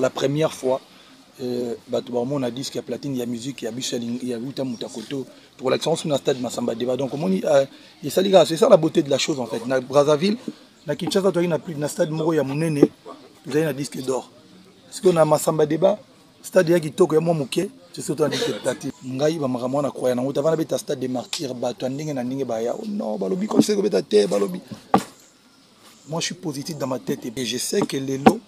la première fois, on a dit qu'il y a platine, il y a musique, il y a Buchaling, il y a Wuta Mutakoto. Pour l'excellence, on a un stade Massamba Deba. Donc, c'est ça la beauté de la chose en fait. Dans Brazzaville, dans Kinshasa, il y a plus de stade Moro, il y a Mounene, vous avez un disque d'or. Parce qu'on a Massamba Deba, stade qui est au Mouké, c'est surtout un disque de platine. Ngaï, Bamaramana, Koyana, on a un stade de martyrs, Batanding et Baya. Oh non, Balobi, comme c'est que tu Balobi. Moi, je suis positif dans ma tête et je sais que les lots.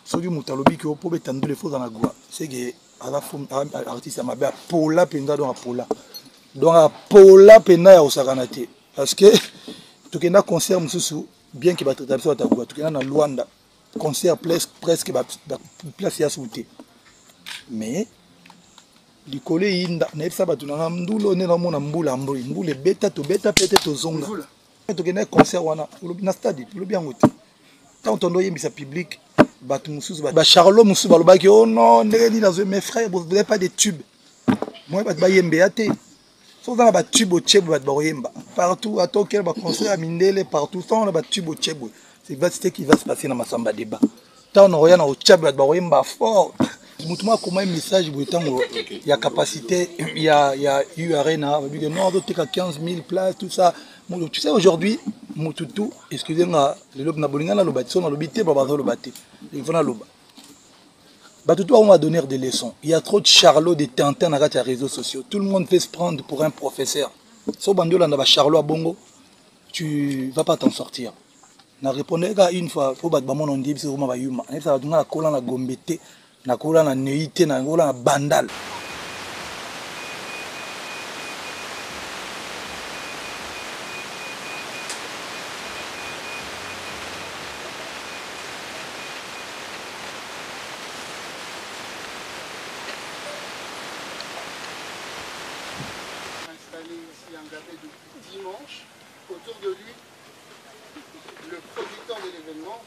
Soki mutalobi ki opo betandu les faux dans la goa c'est que à la femme artiste ma be pola penza donc a pola pena ya osakanate parce que tokenda concert mususu bien que batrata biso ta goa tokenda na Luanda concert presque place ya souté mais likole yinda na epsa batu na ndulo ne na mona mbula mbule beta to beta pete to zonga tokenda concert wana na stade lobi yango te tant on yembisa public Charlot Moussou Balobaki, oh non, mes frères, vous n'avez pas de tubes. Moi, je vais yembeate. Sauf dans la tube au tchèb, partout, à tout quel concert à Mindele, partout, sans la tube au tchèb. C'est ce qui va se passer dans ma samba débat. Tant on regarde au tchèb, fort. Moutuma comment un message, il y a capacité, il y a eu arena, il y a non, 15 000 places, tout ça. Tu sais, aujourd'hui, Moutoutou, excusez-moi, le lobe Nabolinga, le bâti, son lobité, le bâti. Il faut le Batutou, on va donner des leçons. Il y a trop de charlots, de tintins dans les réseaux sociaux. Tout le monde fait se prendre pour un professeur. Si on a charlot à Bongo, tu ne vas pas t'en sortir. Je répondais une fois, il faut que on dise que c'est vraiment yuma. Ça va donner la cola na gombete, na cola na neité, na cola na bandal. Ici un Ngabé depuis dimanche. Autour de lui, le producteur de l'événement,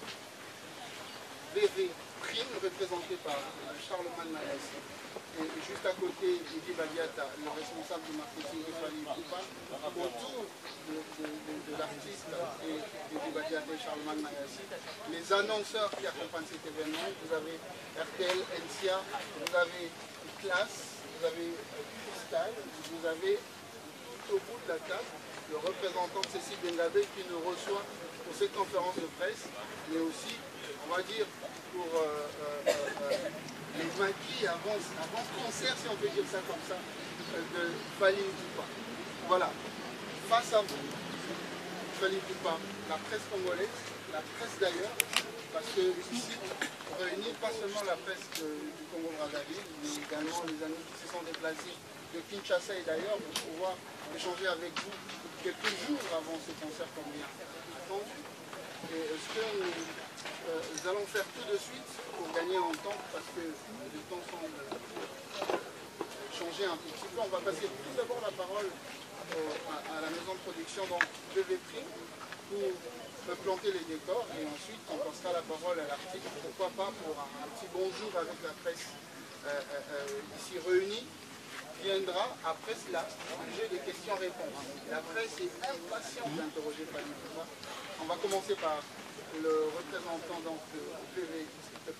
VV Prime, représenté par Charlemagne Mayassi. Et juste à côté, Idi Badiata, le responsable du marketing de Fali Poupa. Autour de l'artiste et Idi Badiata et Charlemagne Mayassi, les annonceurs qui accompagnent cet événement, vous avez RTL, NCA, vous avez Classe, vous avez Freestyle, vous avez au bout de la table, le représentant de Cécile Bengabé qui nous reçoit pour cette conférence de presse, mais aussi, on va dire, pour les maquis avant concert, si on peut dire ça comme ça, de Fali Poupa. Voilà, face à vous, Fali Poupa, la presse congolaise, la presse d'ailleurs, parce que ici, on réunit pas seulement la presse du Congo-Brazzaville, mais également les amis qui se sont déplacés de Kinshasa et d'ailleurs pour pouvoir échanger avec vous quelques jours avant ce concert comme bien attendu. Et ce que nous allons faire tout de suite pour gagner en temps, parce que les temps semblent changer un petit peu. On va passer tout d'abord la parole à la maison de production, donc VV Prime, pour planter les décors et ensuite on passera la parole à l'article, pourquoi pas pour un petit bonjour avec la presse ici réunie. Viendra après cela un jeu de questions-réponses. La presse est impatiente d'interroger Fali Poupa. On va commencer par le représentant donc, de PV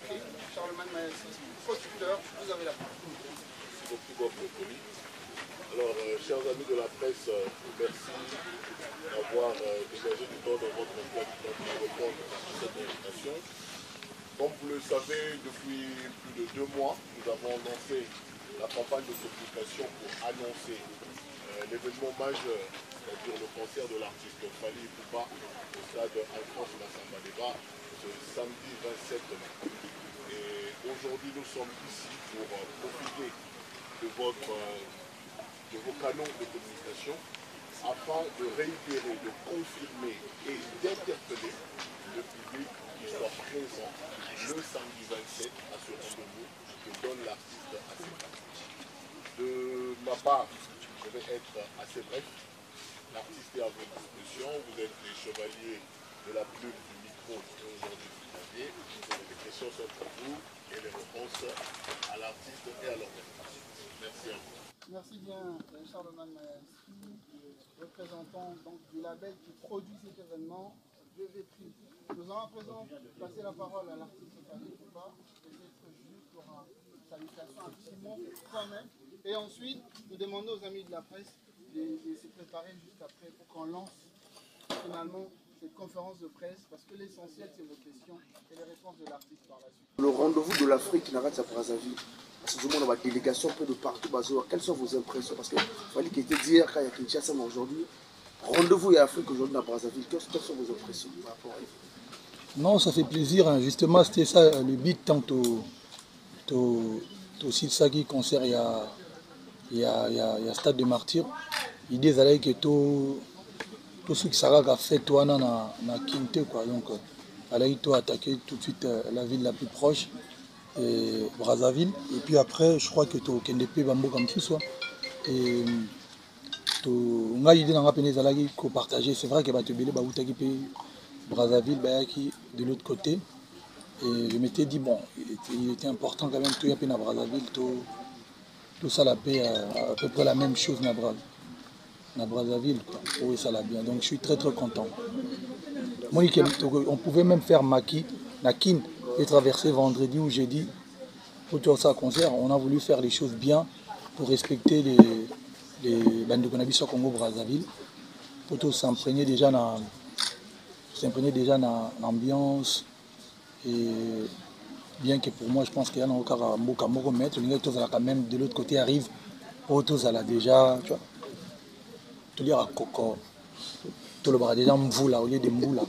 Prime, Charlemagne Mayassi, producteur. Vous avez la parole. Merci beaucoup, Bob. Alors, chers amis de la presse, merci d'avoir dégagé du temps de votre emploi du temps pour répondre à cette invitation. Comme vous le savez, depuis plus de 2 mois, nous avons lancé la campagne de communication pour annoncer l'événement majeur, c'est-à-dire le concert de l'artiste Fali Poupa au stade Alphonse Massamba Deba ce samedi 27 mai. Et aujourd'hui, nous sommes ici pour profiter de vos canaux de communication afin de réitérer, de confirmer et d'interpeller le public qui soit présent le samedi 27 à ce rendez-vous que donne l'artiste à ses fans. De ma part, je vais être assez bref. L'artiste est à votre disposition. Vous êtes les chevaliers de la plume du micro aujourd'hui du clavier. Les questions sont pour vous et les réponses à l'artiste et à l'organisation. Merci à vous. Merci bien, Charlemagne Mayassi, représentant donc, du label qui produit cet événement, VV Prime. Nous Nous allons à présent passer la parole à l'artiste Fally Ipupa, peut-être juste pour une salutation, un petit mot quand même. Et ensuite, nous demandons aux amis de la presse de se préparer juste après pour qu'on lance finalement cette conférence de presse, parce que l'essentiel c'est vos questions et les réponses de l'artiste par la suite. Le rendez-vous de l'Afrique n'a pas de Brazzaville. Parce que tout le monde a une délégation peu de partout. Quelles sont vos impressions? Parce que Fally qui était dire quand il y a Kinshasa aujourd'hui, rendez-vous et Afrique aujourd'hui à Brazzaville. Quelles sont vos impressions par rapport à vous? Non, ça fait plaisir. Hein. Justement, c'était ça le but tant aussi ça qui concerne il y a Stade de Martyrs. L'idée c'est que tout ce qui sera fait toi na Kinte quoi. Donc il faut attaquer tout de suite la ville la plus proche, Brazzaville. Et puis après, je crois que tu as Bambo comme ça soit. Et on a l'idée de partager. C'est vrai que tu as Brazzaville de l'autre côté. Et je m'étais dit, bon, il était important quand même, tout y a à Brazzaville, tout ça la paix, à peu près la même chose dans Brazzaville, quoi. Oui, ça l'a bien. Donc je suis très très content. Moi, on pouvait même faire Maki, Nakin, et traverser vendredi ou jeudi pour tout ça concert. On a voulu faire les choses bien pour respecter les bandes de Konabi sur Congo Brazzaville, pour tout s'imprégner déjà dans l'ambiance. Et bien que pour moi, je pense qu'il y a encore un mot à mettre, les gens quand même de l'autre côté arrivent, autos à la déjà, tu vois, tout dire à Coco, tout le bras déjà Mvoula au lieu de Mboula.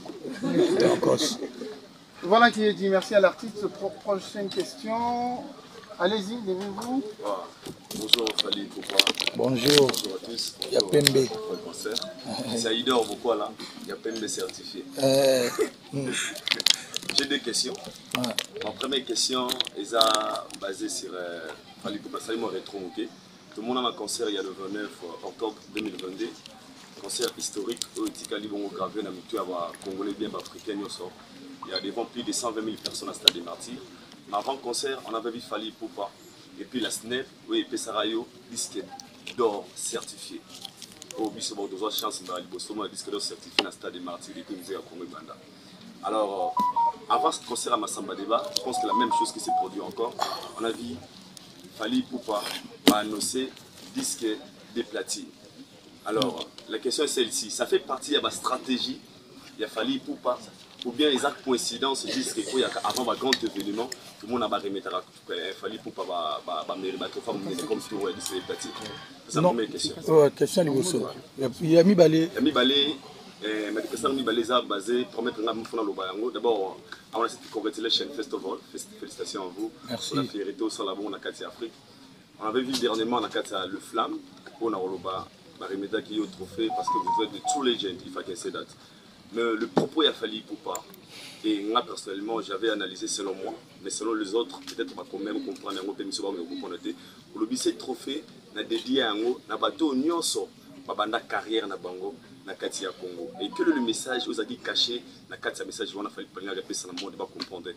Voilà qui est dit, merci à l'artiste. Prochaine question. Allez-y, levez-vous. Bonjour Fally Ipupa. Bonjour. Bonjour à tous. Il y a Pembe. C'est Aïdor pourquoi là? Il y a Pembe certifié. J'ai deux questions. Ouais. Ma première question est basée sur Fally Ipupa. Salut mon rétro. Tout le monde a un concert il y a le 29 octobre 2022. Concert historique où il y a gravé dans le Congolais bien africain. Il y a devant plus de 120 000 personnes à Stade des Martyrs. Mais avant le concert, on avait vu Fally Ipupa. Et puis la SNEP, oui, et puis Sarayo, disque d'or certifié. Au Bissau, on a deux chances de disque d'or certifié dans le Stade des Martyrs et puis musée à Congo Banda. Alors, avant ce concert à Massamba Débat, je pense que la même chose qui s'est produite encore. On a vu Fally Ipupa annoncer disque de platine. Alors, la question est celle-ci. Ça fait partie de la stratégie. Il y a Fally Ipupa. Ou bien les actes coïncidence disent qu'avant un grand événement, tout le monde a remettre Fally Ipupa comme si on disait platine. C'est la première question. Question à l'Ibosso. Il y a mis balé. Il y a mis balé. Mais la question est basée pour mettre un peu dans d'abord, on a cette Congratulations Festival. Félicitations à vous. Merci. On a fait retour sur la bonne à Katia Afrique. On avait vu dernièrement à Katia le Flamme. On a remettre qui est au trophée parce que vous êtes de true legend, il faut qu'elle se date. Mais le propos il a fallu pour pas. Et moi personnellement, j'avais analysé selon moi, mais selon les autres, peut-être on va quand même comprendre un peu mieux sur le but c'est trophée na dédié à un na bateau nyonso babanda carrière na bango na kati ya Congo. Et que le message aux amis caché na kati ya message on a fallu prendre la personne dans le monde pas comprendre.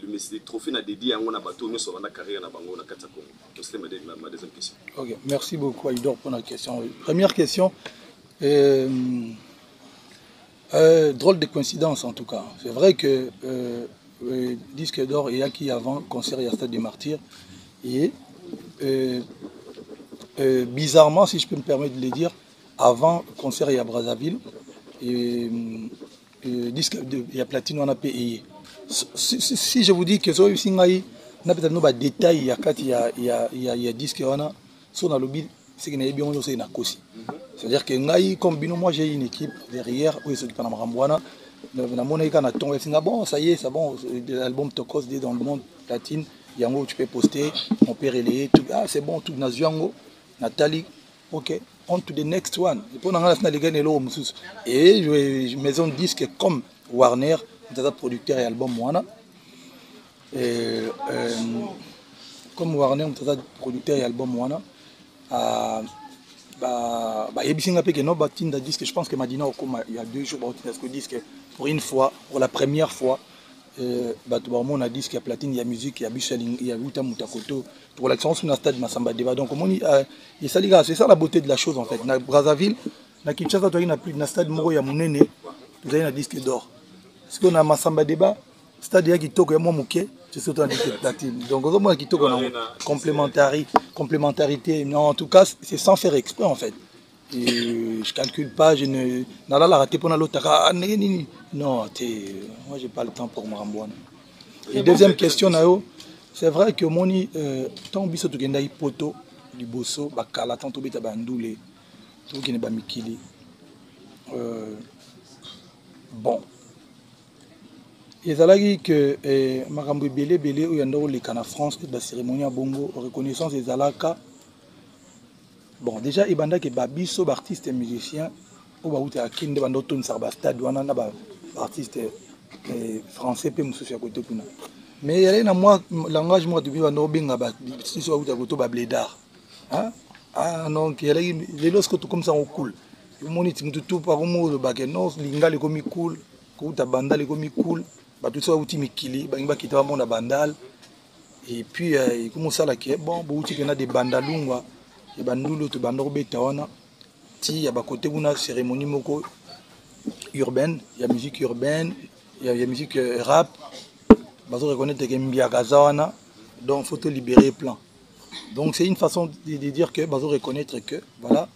Le trophée na dédié à un na bateau nyonso babanda carrière na bango na kati ya Congo. Donc c'était ma deuxième question. OK, merci beaucoup Aïdor pour la question. Première question. Drôle de coïncidence en tout cas. C'est vrai que disque d'or et qui avant concert à Stade des Martyrs et bizarrement, si je peux me permettre de le dire, avant concert à Brazzaville et disque il y a platine on a payé. Si je vous dis que so singai na peut-être no ba détail il y a disque on a son dans le lobby c'est que bien on sait na kosi. C'est-à-dire que moi j'ai une équipe derrière où ils sont dans Rambouana. Bon, ça y est, c'est bon, l'album Tokos dans le monde platine. Yango, tu peux poster, on peut relayer. Ah, c'est bon, tout dans Yango, Nathalie. Ok, on to the next one. Et maison de disques comme Warner, producteur et album Moana. Comme Warner, producteur et album Moana. Je pense que Madina il y a 2 jours disque pour une fois, pour la première fois, on a disque, il y a platine, il y a musique, il y a Bicheling, il y a Wuta Mutakoto pour l'action sur le stade Massamba Débat. Donc c'est ça la beauté de la chose en fait. Dans Brazzaville, dans Kinshasa, il y a plus de stade Moro, il y a Mounene, vous avez un disque d'or. Parce qu'on a Massamba Débat, c'est-à-dire qu'il toque moi mouké, je suis autour de platine. Donc au moins qu'il toque on a complémentarité. Non, en tout cas, c'est sans faire exprès en fait. Et je calcule pas, je ne nala la raté pour l'autre. Non, moi j'ai pas le temps pour me rembouiller. Et deuxième question Nao, c'est vrai que moni tant biso to genda poto liboso bakala tant to beta bandoule to qui ne ba mikili. Bon. Ezalaki que makambo belé belé ou yanda o lekana France la cérémonie à bongo reconnaissance ezalaka. Bon, déjà ibanda ke babiso artiste et musicien o ba uta kinde bando ton sarba stade wana na ba artiste français pe mususu ya côté kuna. Mais il y a moi langage moi depuis bando benga ba si so uta côté ba blédard. Hein? Ah non, il y a les lorsque tout comme ça on cool. Le monite tout par mot le bague non linga le komi cool, ko uta banda le komi cool. Bah tout ça outil mikili bah qui t'a bon bandal et puis il commence à la qui bon outil qu'il y a des bandalungwa et bandulo to bandoro beta wana ti ya ba côté una cérémonie moko urbaine, il y a musique urbaine, il y a musique rap bah on reconnaître que mbia gazawana donc faut te libérer plan. Donc c'est une façon de dire que bah on reconnaître que voilà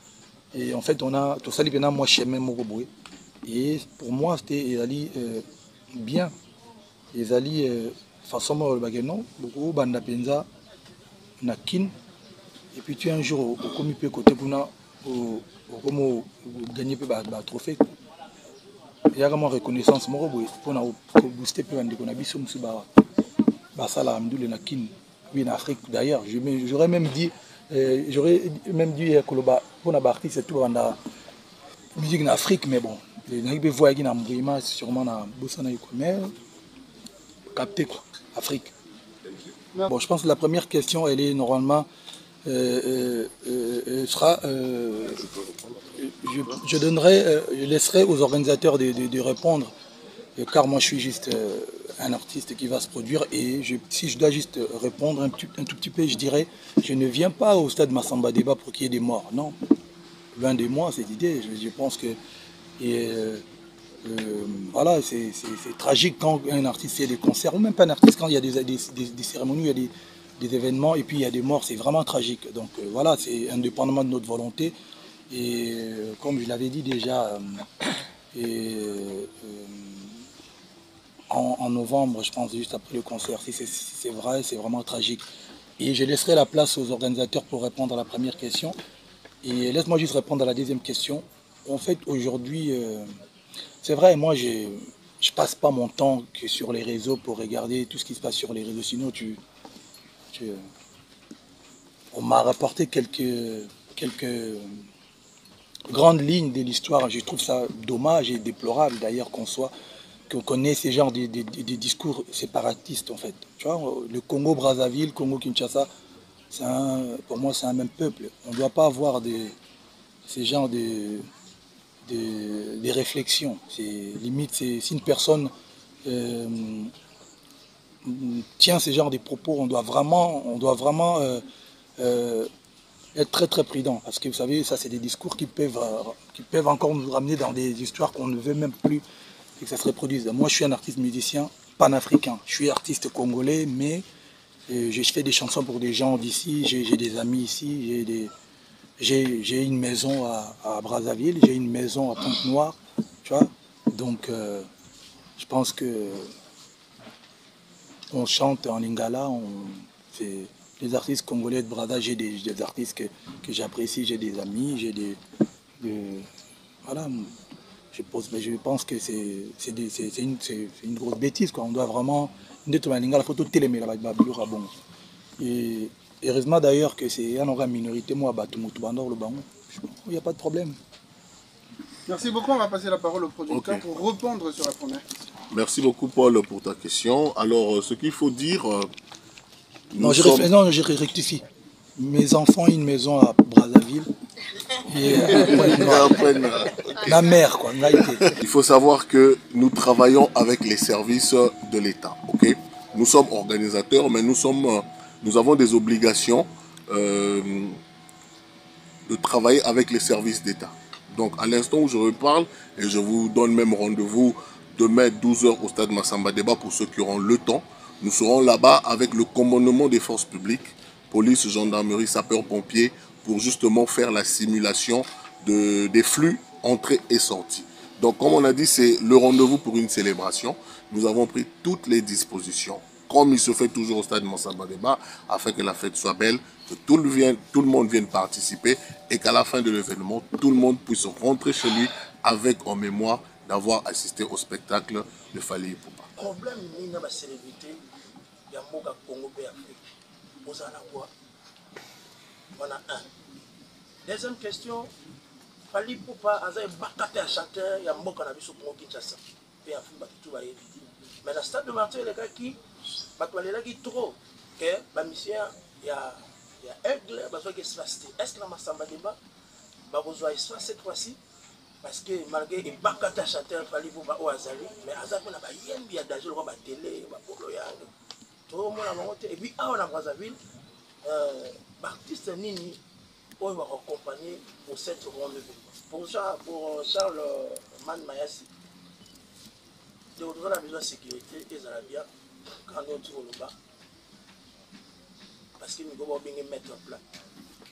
et en fait on a tout ça libéna moi chemin moko boy et pour moi c'était bien. Les alliés façon le bagano beaucoup banda penza na kin et puis tu un jour au comité côté kuna au comme gagner peu ba trophée il y a vraiment reconnaissance moko boy pour na booster peu bande kona biso musuba ba sala amdule na kin oui en Afrique d'ailleurs j'aurais même dit koloba pour na artiste c'est tout banda musique en Afrique mais bon na be voyager na mbima sûrement na bossa na mais capté quoi, Afrique. Bon, je pense que la première question, elle est normalement sera. Je laisserai aux organisateurs de répondre, car moi je suis juste un artiste qui va se produire et si je dois juste répondre un tout petit peu, je dirais, je ne viens pas au stade Massamba Débat pour qu'il y ait des morts. Non, loin de moi cette idée. Je pense que voilà, c'est tragique quand un artiste fait des concerts, ou même pas un artiste, quand il y a des cérémonies, il y a des événements, et puis il y a des morts, c'est vraiment tragique. Donc voilà, c'est indépendamment de notre volonté. Et comme je l'avais dit déjà, en novembre, je pense, juste après le concert, si c'est vrai, c'est vraiment tragique. Et je laisserai la place aux organisateurs pour répondre à la première question. Et laisse-moi juste répondre à la deuxième question. En fait, aujourd'hui... c'est vrai, moi je passe pas mon temps que sur les réseaux pour regarder tout ce qui se passe sur les réseaux. Sinon, on m'a rapporté quelques grandes lignes de l'histoire. Je trouve ça dommage et déplorable d'ailleurs qu'on connaisse ces genres de discours séparatistes en fait. Tu vois, le Congo-Brazzaville, Congo-Kinshasa, pour moi c'est un même peuple. On ne doit pas avoir ces genres des réflexions. Limite, si une personne tient ce genre de propos, on doit vraiment être très très prudent. Parce que vous savez, ça c'est des discours qui peuvent encore nous ramener dans des histoires qu'on ne veut même plus que ça se reproduise. Moi je suis un artiste musicien panafricain. Je suis artiste congolais, mais je fais des chansons pour des gens d'ici, j'ai des amis ici, j'ai une maison à Brazzaville, j'ai une maison à Pointe-Noire, tu vois. Donc, je pense que on chante en lingala, les artistes congolais de Brazza, j'ai des artistes que j'apprécie, j'ai des amis, voilà. Je pense que c'est une grosse bêtise, quoi. On doit vraiment... la photo télé, et heureusement d'ailleurs que c'est une minorité, moi, il n'y a pas de problème. Merci beaucoup, on va passer la parole au producteur pour répondre sur la première question. Merci beaucoup Paul pour ta question. Alors ce qu'il faut dire... non, je rectifie. Mes enfants ont une maison à Brazzaville. Et la mère, quoi. Il faut savoir que nous travaillons avec les services de l'État. Okay? Nous sommes organisateurs, mais nous avons des obligations de travailler avec les services d'État. Donc à l'instant où je reparle, et je vous donne même rendez-vous demain 12h au stade Massamba Débat pour ceux qui auront le temps. Nous serons là-bas avec le commandement des forces publiques, police, gendarmerie, sapeurs-pompiers, pour justement faire la simulation des flux entrée et sortie. Donc comme on a dit, c'est le rendez-vous pour une célébration. Nous avons pris toutes les dispositions, comme il se fait toujours au stade Massamba Débat, afin que la fête soit belle, que tout le monde vienne participer et qu'à la fin de l'événement, tout le monde puisse rentrer chez lui avec en mémoire d'avoir assisté au spectacle de Fally Ipupa. Problème, il y a une célébrité, il y a un Congo et Afrique. Vous en avez quoi? On a un. Deuxième question, Fally Ipupa, il y a un chanteur, il y a un mot qu'on a vu sur Congo Kinshasa. Et en fait, tout va y être. Mais dans le stade de Martyr, les gars qui trop, que la mission, il y a Aigle, il y a espace. Est-ce que la Massamba Débat va avoir espace cette fois-ci? Parce que malgré les bakata chanteur, Fally Ipupa au Azali, mais Azali on a pas yembi à danger le télé, polo yang. Tout le monde a monté. Et puis on a Brazzaville, artiste Nini, on va accompagner pour cette rendez-vous. Pour Charles Man Mayasi, on a besoin de sécurité et ça va bien quand on tourne le bas. Parce que nous devons bien mettre en place.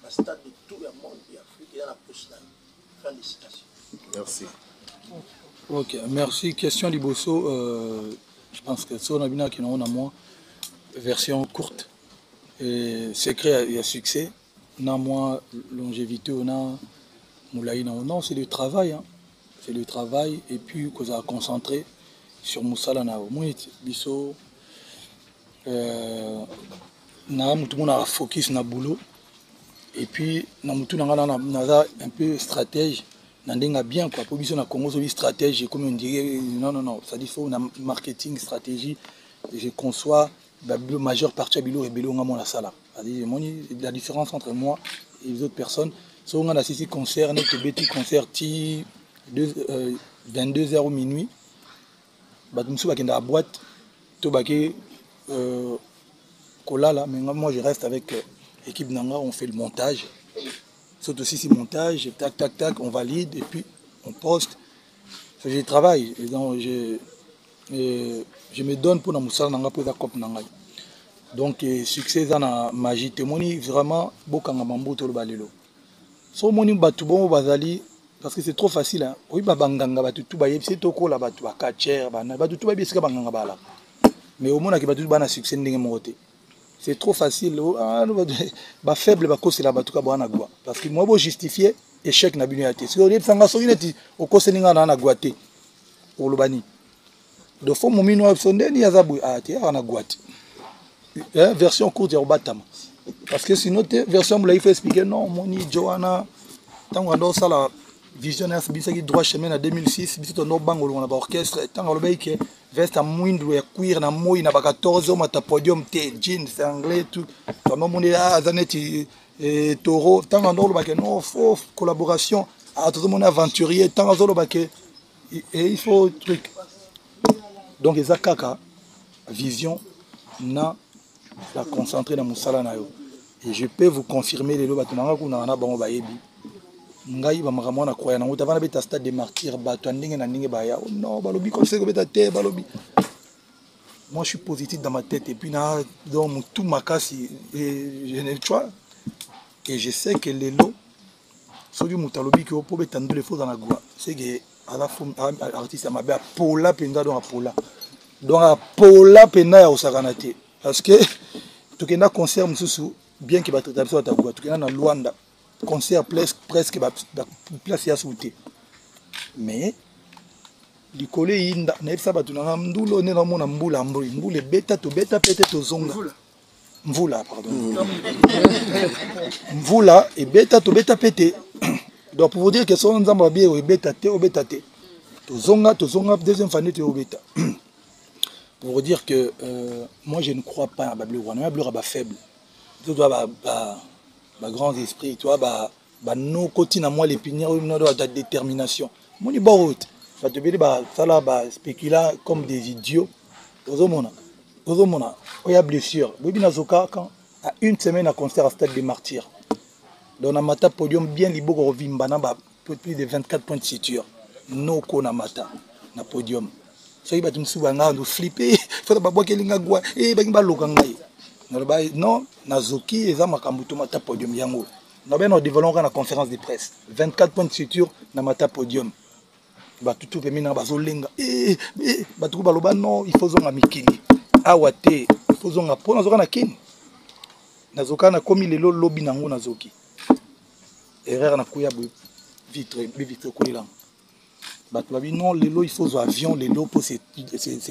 La stade de tout le monde et Afrique est dans la pousse là. Fin de citation. Merci. Ok, merci. Question Liboso. Je pense que ça, on a bien qu'il y a moins version courte. Et secret, il y a succès. On a moins longévité, on a moulaï. Non, c'est le travail. Hein. C'est le travail. Et puis, qu'on a concentré sur Moussala Nao. Moi, Bisso, tout le monde a focus na boulot. Et puis, on a un peu stratège. On bien quoi. Pour na Congo, c'est une stratégie. Comme on dirait, non. Ça dit faut une marketing, stratégie. Je conçois la majeure partie de la salle. La différence entre moi et les autres personnes, c'est qu'on a assisté concert, notre petit concert 22h au minuit. Nous sommes dans la boîte, mais moi je reste avec l'équipe Nanga, on fait le montage. C'est aussi le montage, tac, on valide et puis on poste. Je travaille, et donc je me donne pour la Moussala Nanga pour la COP Nanga. Donc succès dans la magie, témoigne vraiment beaucoup de bambou tout le balelo. So moni batu bon bazali parce que c'est trop facile hein. Oui babanganga batu tout ba yebisi to ko la batu ba catcher bana batu tout ba bisika banganga bala. Mais au monde qui batu bana succès ndenge moté. C'est trop facile. Ba faible ba ko c'est la batu ka bana gwa parce que moi bo justifier échec na bino yaté. Si on dit sanga so ineti o ko seninga na gwaté. Pour le bani. De fond mon mino sondeni yazabu ate ana gwate. Version courte ya Obatama. Parce que sinon, version, il faut expliquer, non, Moni, Johanna, tant qu'on a ça, la visionnaire, c'est qui droit chemin en 2006, c'est un autre on a un orchestre, tant qu'on a que veste à moindre, et cuir, na moi, il n'a pas 14 ans, à podium, thé, jeans, c'est anglais, tout. Tant qu'on a Zanetti et Taureau, tant qu'on a non, faux collaboration, à tout le monde aventurier, tant qu'on a et il faut truc. Donc, les Akaka, vision, na. La concentrer dans Moussala Nayo. Et je peux vous confirmer les lois batumanga kuna na bango bayebi. Ngai ba makamwa na croya na utavana beta stade de martyr batu ndenge na ndenge baya. Oh non, balobi comme c'est beta te balobi. Moi je suis positif dans ma tête et puis na dans tout makasi et je ne vois et je sais que les lots sont du mutalobi que pour beta ndule faux dans la goa. C'est que à la fois artiste à ma ba pola penda dans pola. Donc à pola penda ya osakanate. Parce que tu as un concert, bien qu'il va être traité à ta voix, tu as un Luanda, concert presque place à sauter. Mais, les collègues, ils savent que tu as un mboula, tu as un mboula, mboula, bêta, tu bêta, peut-être zonga. Mboula, pardon. Mboula, et bêta, tu bêta, pété. Donc, pour vous dire que si on a bien, ou bêta, ou bêta, tu zonga, deuxième famille, tu es au bêta. Pour vous dire que moi je ne crois pas à Babylone, on est faible. Tu dois grand esprit, tu vois, nos côtés à moi les pinières, de détermination. Mon ni bon, ça te dit ça là, spéculer comme des idiots. Ozomona, il y a blessure. Bobi Nazoka quand à une semaine à concert à Stade des Martyrs. Dans un mata podium bien libo rovimba na plus de 24 points de suture. No ko na mata na podium. soki bato mosusu banga ndo flippe fota babwakelinga gwa bangi baloka ngai naloba non nazoki eza makambo to mata podium yango nabe na développement na conférence de presse 24 points de suture na mata podium bato tout pe mina bazolenga bato ko baloba non il faut zonga mikili awa te il faut zonga po nazoka na kini nazoka na komi lelo lobi nango nazoki erreur na kuya vitre kolela bato babi non lelo il faut avion lelo po c'est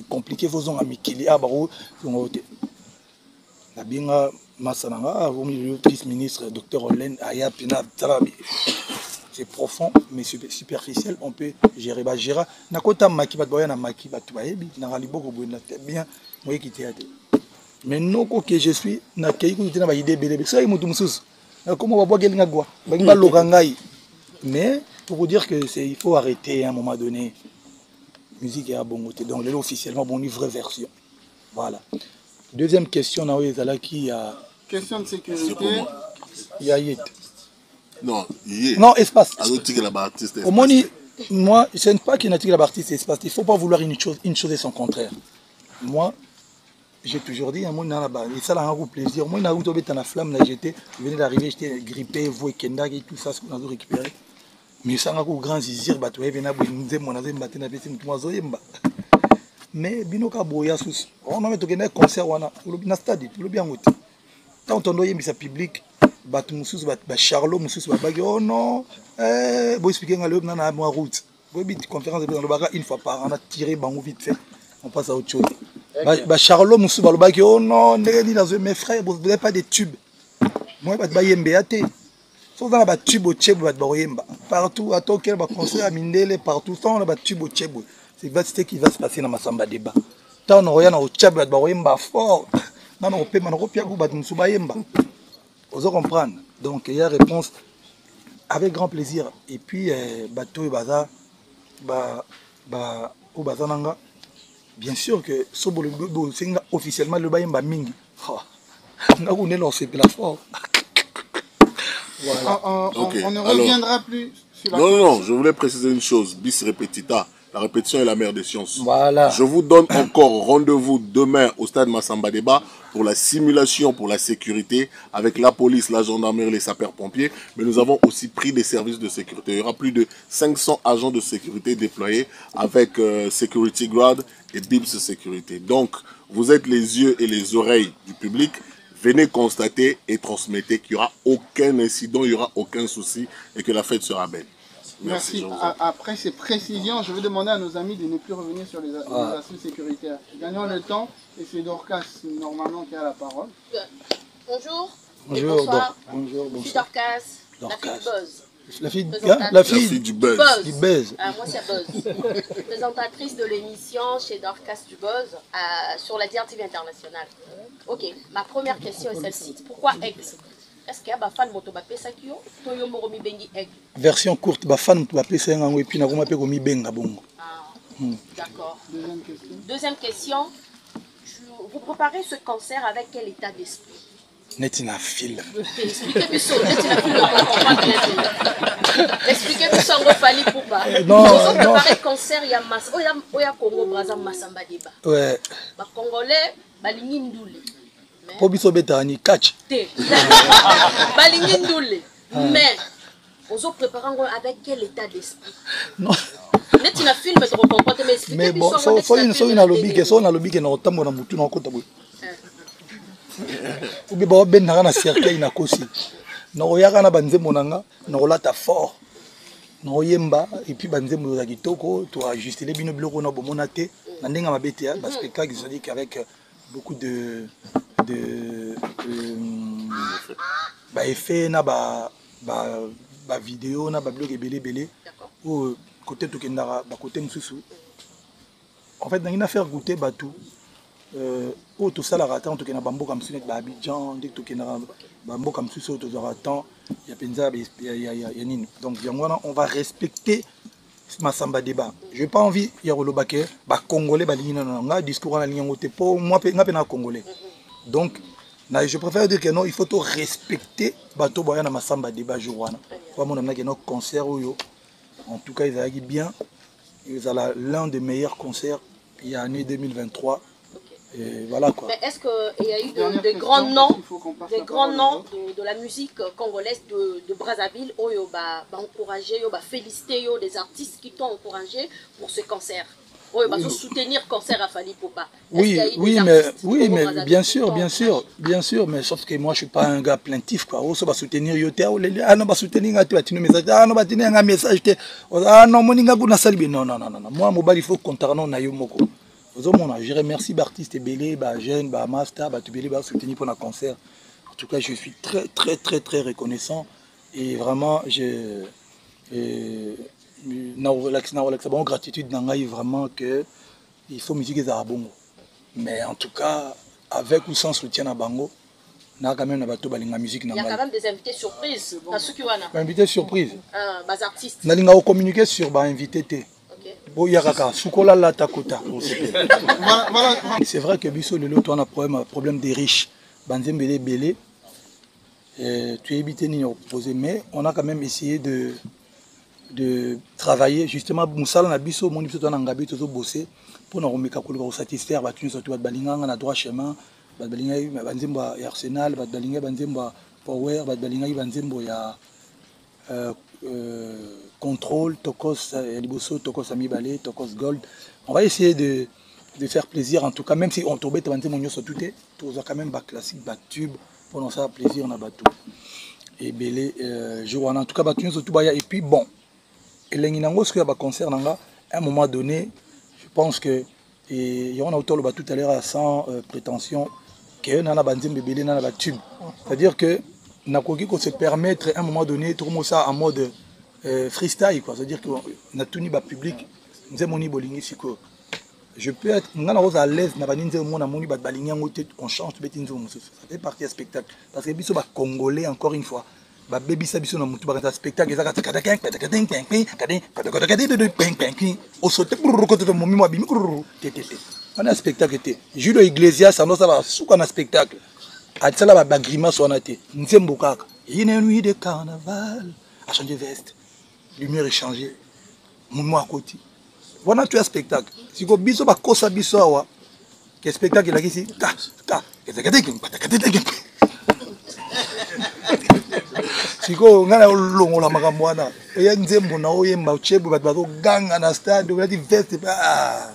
compliqué il faut zonga mikili baro zonga te la binga masananga le vice-ministre docteur Olen aya pina c'est profond mais superficiel on peut gérer ba gérer na kota maki bato boya na maki bato bayebi na raliboko boina bien moi qui théâtre mais non que je suis na kei ko tina ba idée belé ça mutu mususu comment va boire gelinga gwa bangi ba lokangai mais pour vous dire que il faut arrêter à un moment donné musique est à bon côté donc là officiellement bon une vraie version voilà. Deuxième question, qui a question de sécurité. Non, non, espace. Au moi, ce n'est pas qu'il y a un artiste espace. Il ne faut pas vouloir une chose et son contraire. Moi, j'ai toujours dit, moi, et ça, a un plaisir. Moi, j'ai la flamme, j'étais, je venais d'arriver, j'étais grippé, vous et Kendag et tout ça, ce qu'on a récupéré. Mais ça, a un grand zizir, bah, tu es venu, mais binoka boya sous on a mettre un concert wana na stade le bien ngoti tant on doit yemisa public batu mususu ba Charlot mususu ba bagi oh non bo expliquer ngalo na moi route bo bit conférence de le baga une fois par an on a tiré bango vite fait on passe à autre chose ba Charlot mususu ba le bagi oh non ndeni dans mes frères vous n'avez pas des tubes moi ba yembe até so dans ba tube au tchebo ba boyemba partout à Tokyo ba concert à Mindele partout on a ba tube au tchebo. C'est ce qui va se passer dans ma samba débat. Tant on regarde au tchab, on va fort. Non, on peut m'en repier à Moussoubaïemba. Vous allez comprendre. Donc, il y a réponse avec grand plaisir. Et puis, bateau et baza, au bazananga, bien sûr que c'est officiellement le baïemba mingi. On a roulé dans ces plateformes. Voilà. On ne reviendra plus sur la Non, je voulais préciser une chose, bis repetita. La répétition est la mère des sciences. Voilà. Je vous donne encore rendez-vous demain au stade Massamba Débat pour la simulation, pour la sécurité, avec la police, la gendarmerie, les sapeurs-pompiers. Mais nous avons aussi pris des services de sécurité. Il y aura plus de 500 agents de sécurité déployés avec Security Guard et Bibs Sécurité. Donc, vous êtes les yeux et les oreilles du public. Venez constater et transmettez qu'il n'y aura aucun incident, il n'y aura aucun souci et que la fête sera belle. Merci. Après ces précisions, je vais demander à nos amis de ne plus revenir sur les aspects sécuritaires. Gagnons le temps et c'est Dorcas normalement qui a la parole. Bonjour. Bonjour. Bonsoir. Bonjour. Je suis Dorcas, la fille du Buzz. La fille du Buzz. Moi c'est Buzz. Présentatrice de l'émission chez Dorcas du Buzz sur la DRTV internationale. Ok, ma première question est celle-ci. Pourquoi Aigle? Est-ce qu'il y a des fans qui ont été version courte, les fans qui ont été et puis d'accord. Deuxième question. Vous préparez ce concert avec quel état d'esprit? Netina fil. Expliquez-moi ça. Expliquez-moi ça. Non, vous avez préparé le concert, il y a Congo Brazza Massamba Débat. Ouais. Les Congolais, balingi ndoule. Pour biso betani catch. Balingi ndoule. Mais vous avez préparé avec quel état d'esprit? Non. Netina film mais tu comprends mais expliquez-moi. Mais bon, so ina lobby que na otambo na mutu na kota boy. Ubi ba ben na cercueil na kosi. Na oyaka na banzembo nanga, na olata fort. Na oyemba et puis banzembo za kitoko, to ajuster les bino biloko na bomona te, na ndenga mabete ba spectacle c'est-à-dire qu'avec beaucoup de effets na ba vidéo na ba blog belé ou côté to kendara ba côté mususu. En fait, dans une affaire goûter batou tout ça la ratant to kena bambo comme sunet ba Abidjan dès to kena bambo comme susu to ratant ya penza ya nini. Donc on va respecter Massamba Débat. Je n'ai pas envie ya rolobake ba congolais ba ligne nga discours na ligne ngote pour moi nga pena congolais. Donc je préfère dire que non, il faut tout respecter bato boya na Massamba Débat jour wana. Pour mon amna que no concert yo en tout cas ils allaient bien. Ils allaient l'un des meilleurs concerts il y a année 2023. Ok. Et voilà quoi. Mais est-ce qu'il y a eu Dernière des question, grands noms, il faut qu'on passe des la grands parole aux noms autres. de la musique congolaise de Brazzaville, Oyo ba encouragé, yo ba félicité yo des artistes qui t'ont encouragé pour ce concert. Oyo ba soutenir concert à Fally Ipupa. Oui, mais bien sûr, mais sauf que moi je suis pas un gars plaintif quoi. On va soutenir yote, ah non, va soutenir tu as message, ah non, va tenir un message, ah non, moninga kuna salibi, non. Moi mobile il faut contarnon na yo moko. Je remercie l'artiste Belé, jeune, master, Belé, soutenir pour un concert. En tout cas, je suis très reconnaissant et vraiment gratitude vraiment que il faut musique à bongo. Mais en tout cas, avec ou sans soutien à bango, na quand même na musique. Il y a quand même des invités surprises. Invités surprises. Bas artistes. Na linga communiquer sur ba invité té. C'est vrai que Bisso le lot on a problème des riches. Banzem belé. Tu es évité ni opposé, mais on a quand même essayé de travailler justement Moussala na Bisso mon biso na ngabi tozo bosser pour na remeka ko satisfaire ba tuni surtout ba balinganga na droit chemin ba balinga banzembo ya Arsenal ba balinga banzembo Power ba balinga banzembo ya contrôle Tokos Liboso Tokos Amibale Tokos Gold. On va essayer de faire plaisir en tout cas, même si on tombait banzembo nyoso tout est toza quand même ba classique ba tube pour nous faire plaisir na bateau et belé jour en tout cas ba tuni surtout ba et puis bon et l'enginango ce que ba concert nanga à un moment donné je pense que et y en a autour le tout à l'heure sans prétention que nana banzembe belé nana ba tube, c'est-à-dire que n'a pas qu'on se permettre à un moment donné tout ça en mode freestyle quoi, c'est-à-dire que na tuni ba public nzemoni bolingi siko je peux être à l'aise na baninze mona moni ba balingi ngote on change tout betinzo mususu ça fait partie du spectacle parce que biso ba congolais encore une fois ba baby sa biso na mutu ba ka spectacle ezaka au sauter pour côté momi mo bimi on a spectacle était Julio Iglesias ça ça va souka na spectacle atsala ba grimace on a été nzembo kaka une nuit de carnaval a changé veste lumière est changée mon à côté. Voilà tu as spectacle. Si vous biso ba kosa biso awa que spectacle là ici si vous ngana longo la makambo wana ya nzembo na oyemba chebu ba ganga na stade on a dit veste ah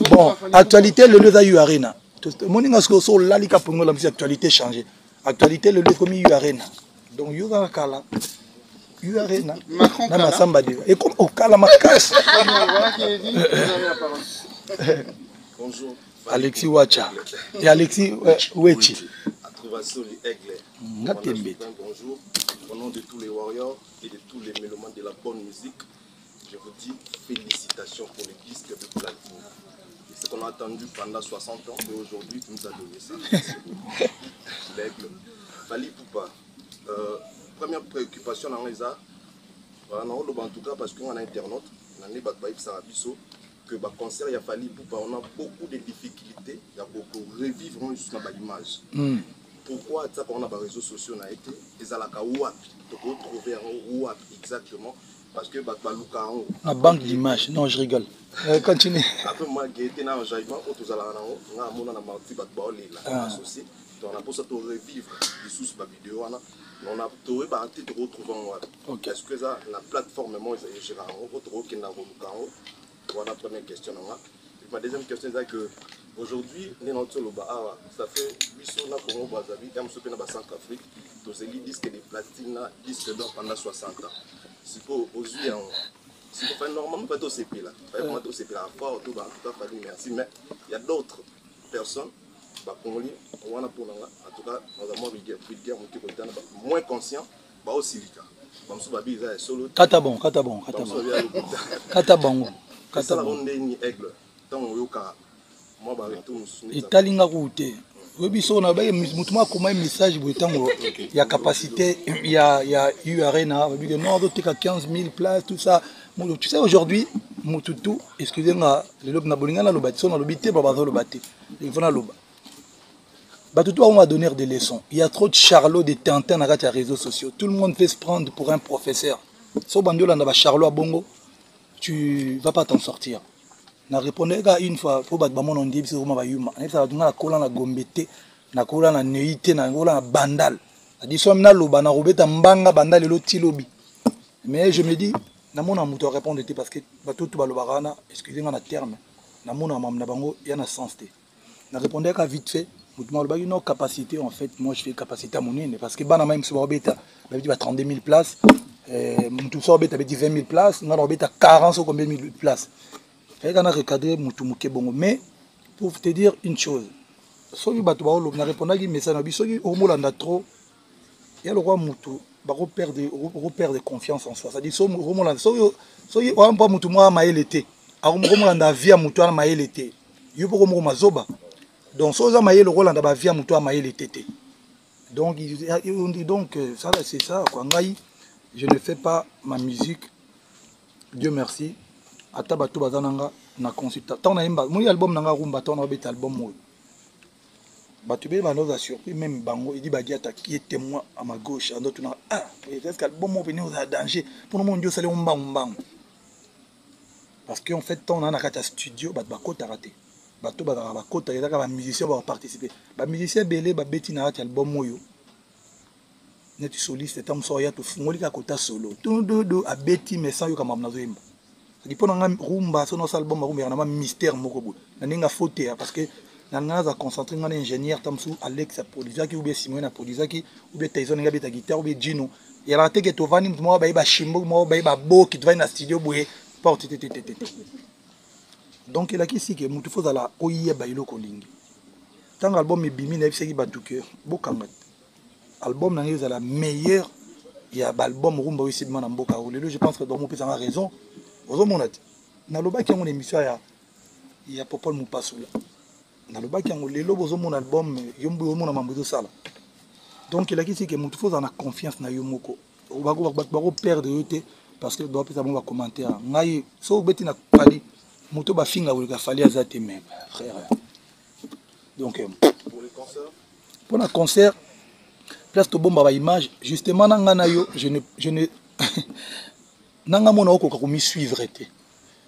bon actualité le lieu da Arena moninga ce que so lalika pongo la actualité changé actualité le lieu comme Arena donc yoga kala Arena na masamba de et comme au kala makas Bonjour Alexis Wacha et Alexis Wechi bonjour au nom de tous les warriors et de tous les mélomanes de la bonne musique je vous dis félicitations pour les disques de platine. Ce qu'on a attendu pendant 60 ans et aujourd'hui tu nous as donné ça. L'aigle Fally Ipupa. Première préoccupation dans les arts, en tout cas parce qu'on a internaute, on a que le concert il a Fally Ipupa, on a beaucoup de difficultés, il y a beaucoup revivre juste dans l'image. Pourquoi ça on a des réseaux sociaux a été ils ont la retrouver en exactement parce que la banque d'image non je rigole continue après moi qui était dans un jaillement autour de la on a marti associé on a pour ça de revivre les sous la vidéo on a trouvé par de retrouver en est-ce que ça la plateforme moi ils gèrent en retrouver qui n'a pas voilà la première question ma deuxième question c'est que aujourd'hui ça fait 8 ans que Congo Brazzaville comme ce dans Centrafrique tous les disques de platine disques d'or pendant 60 ans c'est pour aux yeux c'est pour faire normalement pas tout ces pays là vraiment tout ces pays là fort tout bas tout à fait merci mais il y a d'autres personnes congolais on a pour en tout cas nous avons moins conscient aussi solo kata bon italinga route biso na ba mutuma koma message botango ya capacité ya Arena non d'autres 15 000 places tout ça tu sais aujourd'hui mututu excusez-moi le lob na bolinga na lobati so na lobité ba bazo lobati il faut na loba batutu on va donner des leçons il y a trop de charlots de Tintin na les réseaux sociaux tout le monde fait se prendre pour un professeur so bandola na ba charlot à bongo tu vas pas t'en sortir na répondre ka une fois pour battre mon on dit c'est vraiment ba yuma et ça na kola na gombete na kola na neite na kola na bandal dit so na loba na robeta mbanga bandal le tilobi mais je me dis na mona muto répondre parce que bato tout baloba na excusez-moi na terme na mona mam na bango ya na sens té na répondre ka vite fait muto maloba une capacité en fait moi je fais capacité à mon nez parce que bana même so robeta ba dit ba 32 000 places muto so robeta ba dit 20 000 places na robeta 40 ou combien de mille places. On a recadré Moutoumouké Bongo. Mais pour te dire une chose, si tu as répondu à message, si tu as trop, il y a le roi Moutou, il repère de confiance en soi. C'est-à-dire, si tu as un peu Moutoumou à l'été, si tu as un vie à Moutou à l'été, il faut que tu aies Zoba. Donc, si tu as le rôle de la vie à Moutou à l'été. Donc, ça, c'est ça. Je ne fais pas ma musique, Dieu merci. Ata bato bazananga na consultant tant na imba mon album nanga rumba tant na bet album mo bato be banoza surpris même bango il dit bagiata qui est témoin à ma gauche en d'autres ah est-ce que album mo venir aux danger pour nous mondio sale mbang parce que en fait tant na kata studio bato bakota raté bato bakota ya ka ba musicien va participer ba musicien belé ba beti na album moyo net soliste tam so ya to fungoli ka kota solo tout do a beti mais sans yo kama nazo imba. Il faut rumba sur nos albums rumba mystère moko na ninga faute parce que na za concentrer ngana ingénieur tamsu Alex Apolizaki ou bien Simon Apolizaki ou bien Tyson nga beta guitare ou bien Gino ya la teke to vani mo ba shimbo mo ba bo qui va na studio boye porte donc il a qui si que mutu faut la oye ba iloko lingi tant album e bimi na biseki ba tout cœur bokanga album na ngi za la meilleure ya album rumba aussi na mboka lelo je pense que donc mon père a raison. Ozomonati nalobaki yango émission ya Popol Mupasula nalobaki yango lelo bozomona album yombo yomona mambo sala donc il a dit que mutu faut en confiance na yomoko bako perdre yote parce que doit peut avoir commentaire ngai so beti na pali mutu ba finga wulika fali azate même frère donc pour les concerts pour un concert place to bomba ba image justement nanga na yo je ne nanga mona okoka ko mi suivre été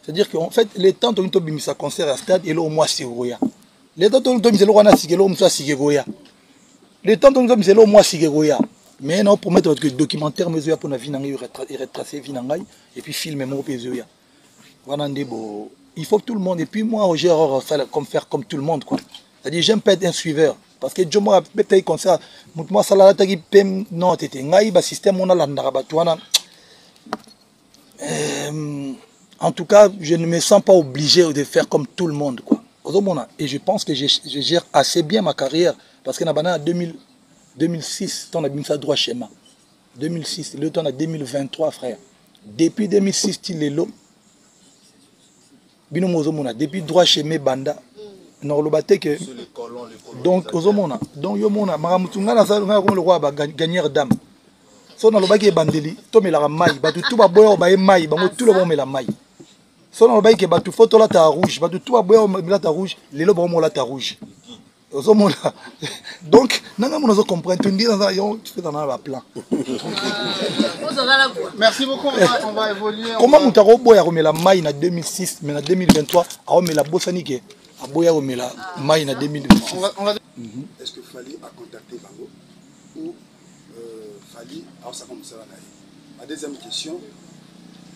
c'est-à-dire que en fait les temps to to bimisa concert à stade et là au mois sigoya les temps to miselo wana sigelo msa sigoya les temps to miselo au mois sigoya mais non pour mettre que documentaire mezo ya pour na vie nanga retracer vie nanga et puis filmer mon pezo ya wana ndebo il faut que tout le monde et puis moi j'ai comme faire comme tout le monde quoi c'est-à-dire j'aime pas être un suiveur parce que je moi peut-être concert moi sala ta ki pem non tete ngai ba système on a la batwana. En tout cas, je ne me sens pas obligé de faire comme tout le monde, quoi. Et je pense que je gère assez bien ma carrière parce que en 2006, on a mis ça droit schéma. 2006, le temps en 2023, frère. Depuis 2006, il est là. Depuis droit schéma banda. Que donc ozomona donc yomona maramutunga na ça le roi ba gagner dame. So na lobaki bandeli to melaka mai batu tout ba boyo ba mai bango tout le monde mela mai so na lobaki ke batu photo la ta rouge batu tout ba boyo mela ta rouge lelo ba mo la ta rouge ozo mona donc nanga mo zo comprendre tu dis dans yo tu fais dans la plan. Merci beaucoup, on va évoluer. Comment mutaro boya romela mai na 2006 mais na 2023 a romela bosani ke a boya romela mai na 2026. Est-ce que Fally a contacté Bango ou Fally a ça comme ça là. Ma deuxième question,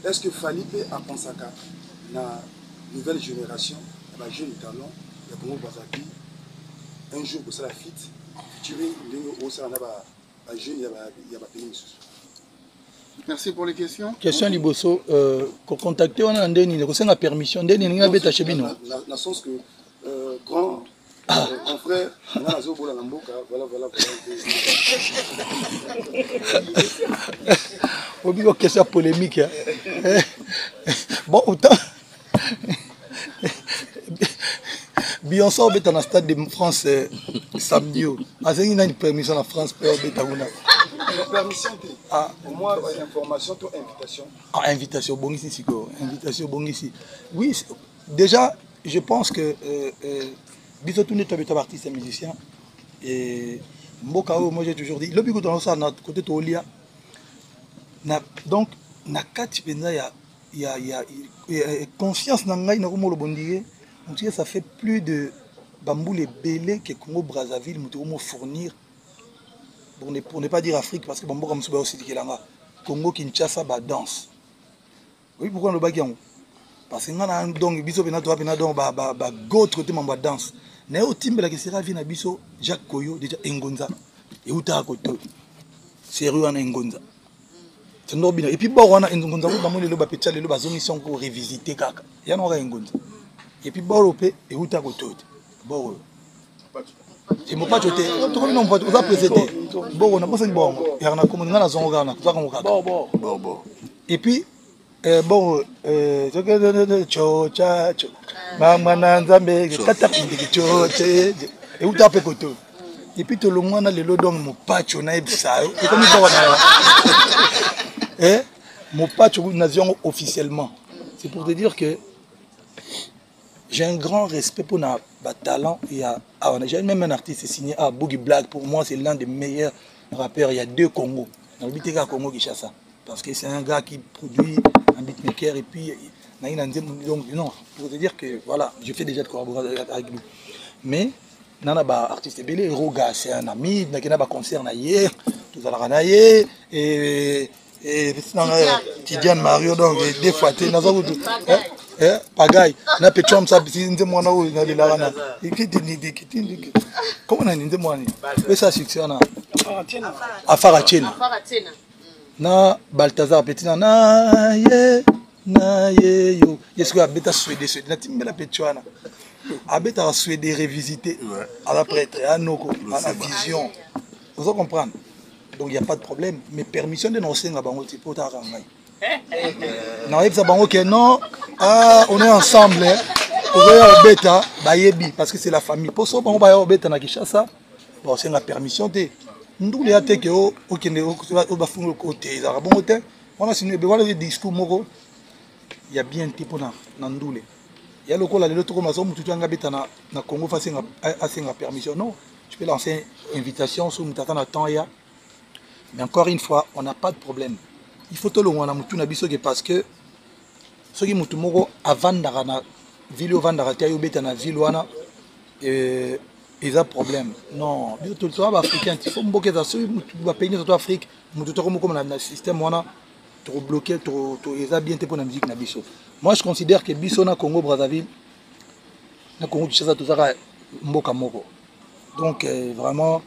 est-ce que Fally peut apprendre ça la nouvelle génération, les jeunes talents, les Congo Bazaki, un jour pour ça la fit, tu veux au ça la jeune il y a pas pays. Merci pour les questions. Question liboso contacter on a ndeni ne ko senga permission ndeni ninga beta chebino. Na sens que grand mon frère, on a zo bola mboka, voilà. Obi ko question polémique. Bon autant Beyoncé est dans le stade de France samedi. Est-ce qu'il y a une permission en France pour Betaguna? Permission, au moins information, invitation. Ah, invitation, bon ici, invitation, bon ici. Oui, déjà, je pense que Bisotoune est un artiste et musicien. Et Mbokao, moi j'ai toujours dit, le dans ça, notre côté de Olia. Donc, na kati penza ya y a confiance dans ngai na ko mo bondire. On dirait ça fait plus de bamboule belé que Congo Brazzaville nous fournir pour ne pas dire Afrique parce que bambo comme ça aussi dikelanga Congo Kinshasa ba danse. Oui pourquoi le bagian parce que ngana donc biso bena to bena donc ba gotre te mamba danse. Na o timbe la que sera vi na biso Jacques Koyo déjà Engonza et uta ko to. Sérieux en Engonza. C'est nobina et puis bon on a Engonza ko bamole lo ba petia le ba zongi ko revisiter kaka. Ya no ga Engonza. Et puis bon opé et uta ko to. Bon et mon patch était tout comme non pas vous appréciez bon on a pas ça bon et on a comme on a zongo on a ça comme bon et puis bon chocha mama na nzambe kata pindi chocha et uta pe koto et puis tout le monde a le lodong mon patch on a ça et comme ça on a mon patch nation officiellement c'est pour te dire que j'ai un grand respect pour notre talent. J'ai même un artiste signé à Boogie Black. Pour moi, c'est l'un des meilleurs rappeurs. Il y a 2 Congos. Dans le BTK Congo Kinshasa. Parce que c'est un gars qui produit un beatmaker. Et puis, donc, non, pour te dire que voilà, je fais déjà de collaboration avec lui. Mais, nana ba artiste belé, Roga, c'est un ami. Il a un concert hier. Tout à l'heure, et Tidiane Mario, donc, des fois, tu es pagaille na petrom ça nze mwana o na lelana comment na nze mwana ça succès na afara tena na Balthazar petit na ye yo yesu abeta suédé na timbela petwana abeta suédé revisité à la prêtre à noko à la vision vous comprendre donc il y a pas de problème mais permission de non senga bango tipo ta rangai non on est ensemble au bêta parce que c'est la famille pour ça on va au bêta na Kinshasa bon c'est la permission de nous les attaques au côté on a signé le discours moko il y a bien type na ndule il y a le col le trop mazo mutu anga bêta na Congo face à permission non je peux lancer une invitation sur mutata na temps ya mais encore une fois on n'a pas de problème. Il faut que l'on ait parce que ceux qui sont avant de la ville, avant de la ville, ils ont problème. Non, tout le temps africain, il faut que les pays de l'Afrique, comme le système, pour bloquer, ils ont bien pour la musique. Moi, je considère que Bisso na Congo Brazzaville, na Congo Kinshasa, tout ça, mboka moko. Donc vraiment,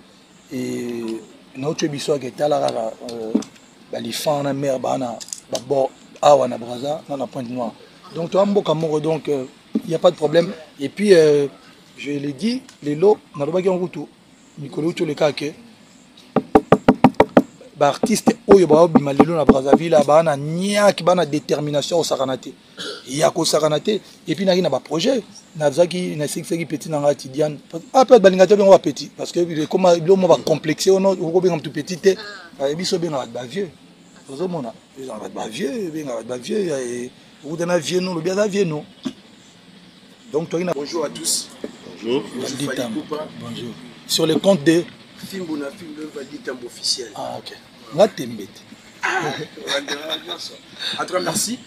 notre Bisso qui est à la les fans na mer bana babo awa na Brazza na Pointe Noire donc toi mboka moko donc il y a pas de problème et puis je l'ai dit les lots na lobaki en route Mikolo to le kake ba artiste oyo ba obima lelo na Brazzaville bana niaki bana détermination au saranate il y a ko saranate et puis na ba projet na zaki na sexi petit na ngati Diane après balingate on va petit parce que comme le mo va complexer on ko bien tout petit et biso bien ba vieux vous avez pas vieux et vous avez vieux non le bien vieux non donc toi bonjour à tous. Bonjour. Bonjour. Sur le compte de Fimbo na Fimbo Vali Tambo officiel. Ah ok. Nga tembete. En tout cas merci.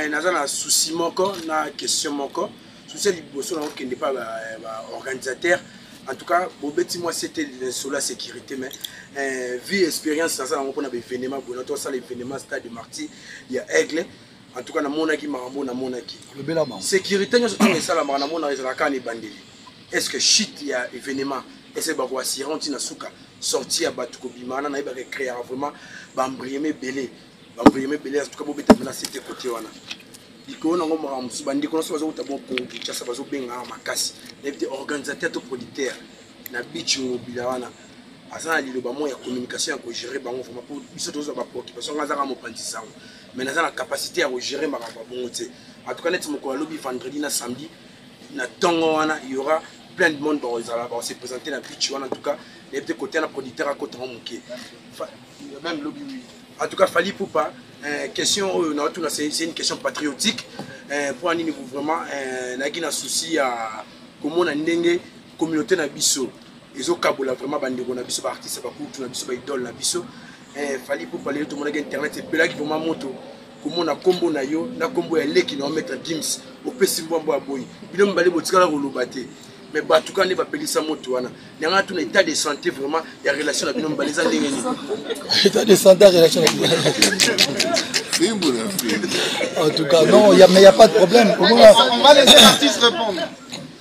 Naza na souci moko na question moko. Souci liboso na ko n'est pas organisateur. En tout cas, moi c'était sur la sécurité, mais vu expérience, ça on a des événements, on a ça l'événement Stade de Marty, il y a Aigle. En tout cas, na monaki marambo na monaki. Le bel amant. Sécurité, nous sommes ça la marambo na la cane bandeli. Est-ce que shit il y a événement? Est-ce que bah quoi si rentre na souka sortir à batuko bimana na iba créer vraiment bambrieme belé, bambrieme belé en tout cas bobeta na c'était côté wana. Ikoona ngo marambo bandi kono so bazo tabo ko Kinshasa bazo benga makasi. Les organisateurs to producteurs na bicho bilawana asana liloba mo ya communication ya gérer bango vraiment pour biso tozo ba préoccupation ngazaka mo pandisa mais na la capacité à gérer makambo bongo te en tout cas net moko lobby vendredi na samedi na tongo wana il y aura plein de monde dans les va se présenter na bicho wana en tout cas les petits côtés na producteur à côté moké même lobby en tout cas Fally Ipupa question c'est une question patriotique pour un niveau vraiment na souci à comment on a une communauté na biso ils ont kabola vraiment bandeko na biso ba artiste ba kultu na biso ba idole na biso Fally Ipupa le tout le monde internet c'est là qui vraiment moto komona kombo na yo na kombo ya leki na maître Gims opesi mbwambo ya boyi bino mbale botikala koloba te mais bato quand va payer ça moto wana n'anga tout état de santé vraiment il y a relation avec nos balisa ndenge ni état de santé relation en tout cas non il y a pas de problème on va laisser l'artiste répondre.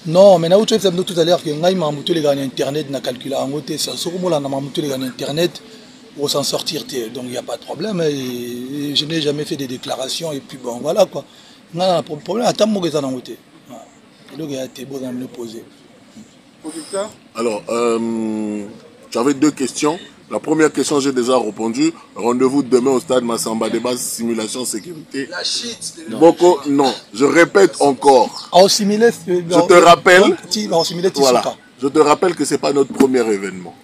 Non, mais tout à l'heure que ngai mamuto les gars internet na calculer en côté ça surtout là na mamuto les gars internet pour s'en sortir donc il y a pas de problème et je n'ai jamais fait des déclarations et puis bon voilà quoi on a un problème attends moi que ça dans côté le gars était beau dans me le poser. Producteur. Alors j'avais deux questions. La première question, j'ai déjà répondu. Rendez-vous demain au stade Massamba Débat, simulation sécurité. La shit. Boko, non, je répète encore. Je te rappelle. Voilà. Je te rappelle que c'est pas notre premier événement.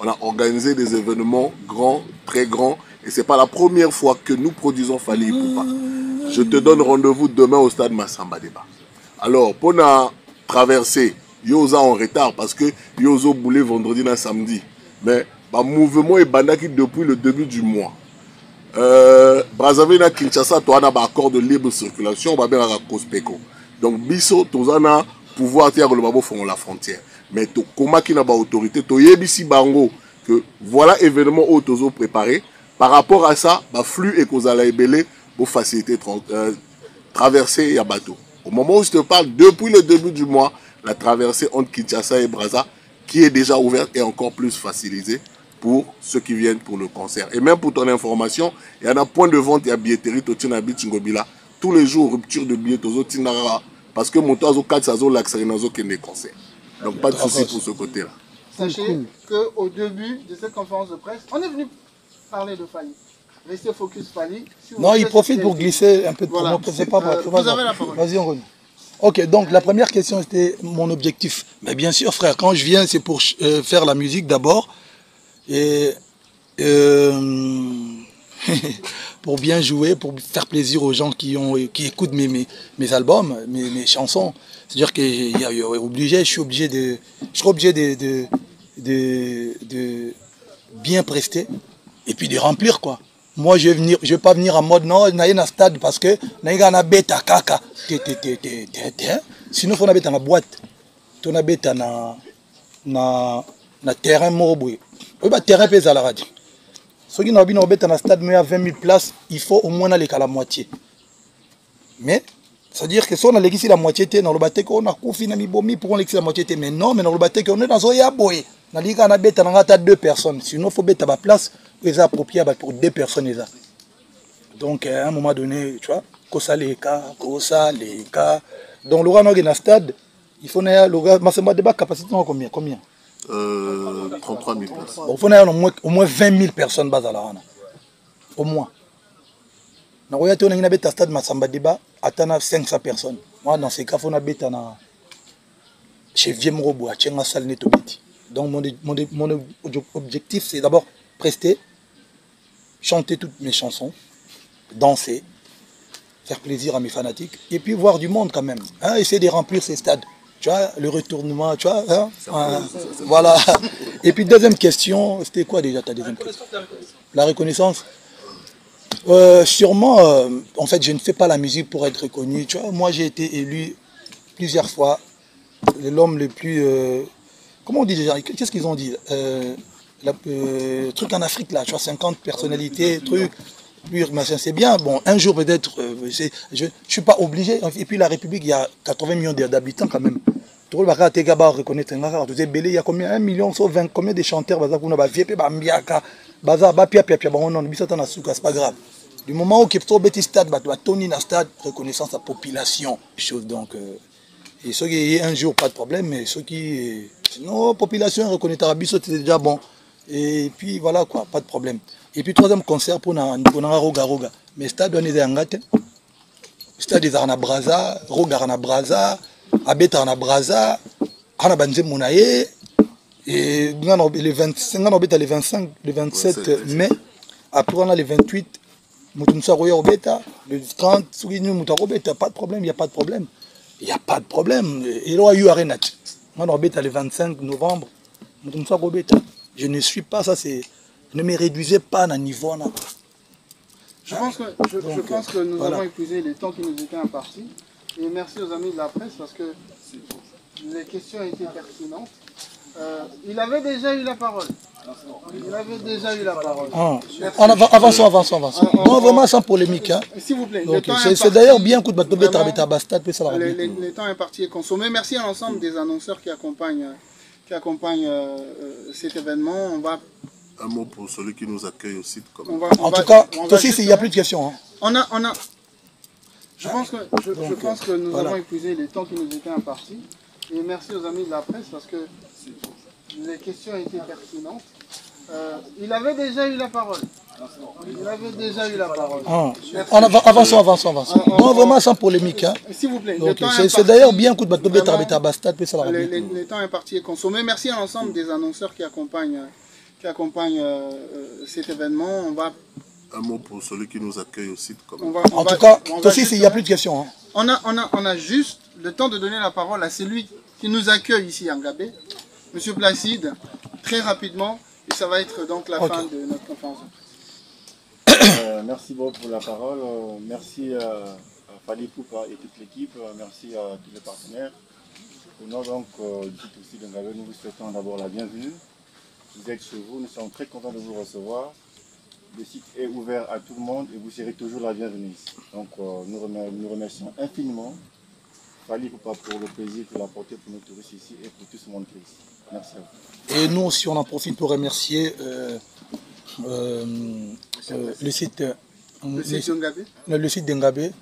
On a organisé des événements grands, très grands, et c'est pas la première fois que nous produisons Fally Ipupa. Je te donne rendez-vous demain au stade Massamba Débat. Alors, pour la traversée, Yoza en retard parce que Yozo boulait vendredi et samedi. Mais le mouvement est bandaki depuis le début du mois. Brazzaville et Kinshasa, tu as un accord de libre circulation, on va bien à Cospeko. Donc, Bisso, tu as un pouvoir de faire la frontière. Mais comment qui n'a pas autorité, tu as ici Bango que voilà événement où tu as préparé. Par rapport à ça, le flux est qu'on a ébélé pour faciliter traverser à bateau. Au moment où je te parle, depuis le début du mois, la traversée entre Kinshasa et Brazza, qui est déjà ouverte et encore plus facilitée pour ceux qui viennent pour le concert. Et même pour ton information, il y a un point de vente, il y a billetterie, tous les jours, rupture de billets, parce que mon toazo 4 sazo l'accélération qui est des concerts. Donc pas de souci pour ce côté-là. Sachez qu'au début de cette conférence de presse, on est venu parler de Fally. Restez focus Fally. Si non, il profite pour glisser un peu de voilà. C'est pas vous avez la parole. Vas-y, on revient. Ok, donc la première question c'était mon objectif. Mais bien sûr, frère, quand je viens, c'est pour faire la musique d'abord. Et pour bien jouer, pour faire plaisir aux gens qui écoutent mes albums, mes chansons. C'est-à-dire que je suis obligé de bien prester et puis de remplir quoi. Moi je vais pas venir en mode non, na un stade parce que na na beta kaka. Sinon faut na beta na boîte. Tu na beta na terrain mobile. Oui, terrain pèse à la radio. Ceux qui n'ont pas beta na stade mais à 20 000 places, il faut au moins aller qu'à la moitié. Mais c'est-à-dire que si on a l'église la moitié, dans le bateau, on a confiné mi pour l'église la moitié, mais non, mais dans le bateau, on est dans un yaboy. Dans le cas, on a bêta, on a 2 personnes. Sinon, il faut bêta ma place, ils sont appropriés pour 2 personnes. Donc, à un moment donné, tu vois, Kosa les cas. Donc, le roi dans le stade, il faut que débat capacité combien 33 000 places. Il faut au moins 20 000 personnes bas à la rana. Au moins. Dans le stade Massamba Débat, attends 500 personnes. Moi, dans ces cas, il faut que chez Viemrobo, à Tchenga Salne Tobiti. Donc, mon objectif, c'est d'abord prester, chanter toutes mes chansons, danser, faire plaisir à mes fanatiques, et puis voir du monde quand même. Hein, essayer de remplir ces stades. Tu vois, le retournement, tu vois. Hein, voilà. Et puis, deuxième question, c'était quoi déjà ta deuxième question? La reconnaissance. Sûrement, en fait, je ne fais pas la musique pour être reconnu. Tu vois, moi, j'ai été élu plusieurs fois l'homme le plus... comment on dit déjà? Qu'est-ce qu'ils ont dit? Truc en Afrique, là, tu vois, 50 personnalités, trucs. C'est bien. Bon, un jour, peut-être, je ne suis pas obligé. Et puis, la République, il y a 80 millions d'habitants quand même. Il y a combien? 1 million, 20, combien de chanteurs? C'est pas grave. Du moment où il y a un stade, il y a un stade, reconnaissance à la population. Donc, et ceux qui un jour, pas de problème, mais ceux qui. Sinon, population, reconnaître à Bissot, c'est déjà bon. Et puis voilà quoi, pas de problème. Et puis, troisième concert pour Roga. Mais stade, on est en gâte. Stade, on est en Braza, Roga, on est en Braza, Abeta, on est en Braza, on est en Banzemounaye. Et le 25, on est le 25, le 27 mai. Après, on a le 28, le 30, pas de problème, il n'y a pas de problème. Il n'y a pas de problème. Et là, il y a eu on a le 25 novembre. Je ne suis pas, ça c'est. Ne me réduisez pas à un niveau. Je pense que nous voilà. avons épuisé les temps qui nous étaient impartis. Et merci aux amis de la presse parce que les questions étaient pertinentes. Il avait déjà eu la parole. Il avait déjà eu la parole. Avançons. Non, vraiment sans polémique. Hein. S'il vous plaît. C'est d'ailleurs bien que les temps impartis est consommé. Merci à l'ensemble des annonceurs qui accompagnent cet événement. On va... Un mot pour celui qui nous accueille au site. En tout cas, aussi, il n'y a plus de questions. Hein. Je pense que nous avons épuisé les temps qui nous étaient impartis. Et merci aux amis de la presse parce que les questions étaient pertinentes. Il avait déjà eu la parole. Avançons. Non, vraiment sans polémique. Hein. S'il vous plaît. C'est d'ailleurs bien que les temps impartis est consommé. Merci à l'ensemble des annonceurs qui accompagnent cet événement. On va... Un mot pour celui qui nous accueille au site. En tout cas, aussi, il n'y a plus de questions. Hein. On a juste le temps de donner la parole à celui qui nous accueille ici à Ngabé, M. Placide, très rapidement, et ça va être donc la fin de notre conférence de presse. Merci beaucoup pour la parole. Merci à Fally Ipupa et toute l'équipe. Merci à tous les partenaires. Au nom donc du site aussi de Ngabé, nous vous souhaitons d'abord la bienvenue. Vous êtes chez vous, nous sommes très contents de vous recevoir. Le site est ouvert à tout le monde et vous serez toujours la bienvenue ici. Donc nous remercions infiniment Fally Ipupa pour le plaisir qu'il a apporté pour nos touristes ici et pour tout ce monde qui est ici. Merci à vous. Et nous aussi on en profite pour remercier le site d'Ngabé.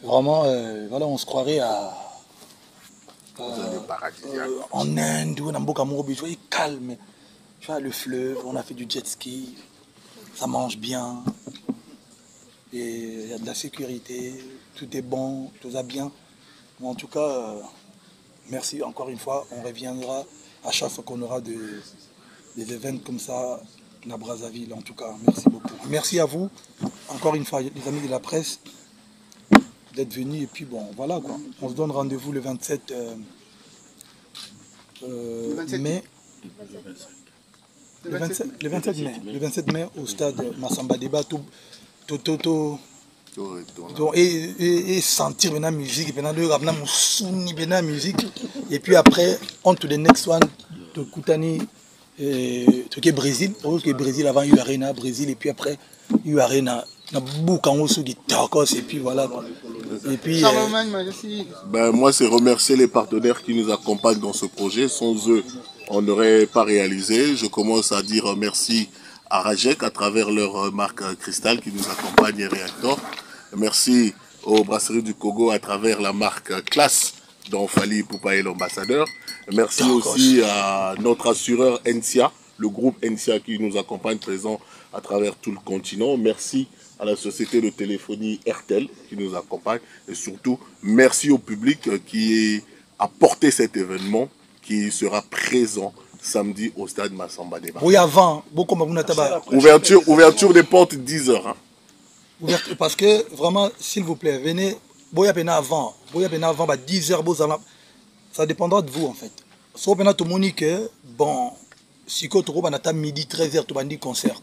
Vraiment, voilà, on se croirait en Inde ou en Mboka Morobi, calme. Tu vois, le fleuve, on a fait du jet ski, ça mange bien, et il y a de la sécurité, tout est bon, tout va bien. En tout cas, merci encore une fois, on reviendra à chaque fois qu'on aura des événements comme ça à Brazzaville. En tout cas, merci beaucoup. Merci à vous, encore une fois, les amis de la presse, d'être venus. Et puis bon, voilà quoi, on se donne rendez-vous le 27 mai. Le 27 mai au stade Massamba Débat et sentir la musique et puis après on to the next one to Koutani et Brésil avant eu Arena Brésil et puis après eu Arena et puis voilà et puis moi c'est remercier les partenaires qui nous accompagnent dans ce projet. Sans eux on n'aurait pas réalisé. Je commence à dire merci à Rajek à travers leur marque Cristal qui nous accompagne et Reactor. Merci aux brasseries du Congo à travers la marque Classe dont Fally Ipupa est l'ambassadeur. Merci aussi à notre assureur NCA, le groupe NCA qui nous accompagne présent à travers tout le continent. Merci à la société de téléphonie RTL qui nous accompagne. Et surtout, merci au public qui a porté cet événement qui sera présent samedi au stade Massamba Débat. Oui, avant, ouverture des portes 10h. Hein. Parce que vraiment, s'il vous plaît, venez, avant 10h, ça dépendra de vous en fait. Sauf que tout le monde que, bon, si tu as midi 13h, tu as dit concert.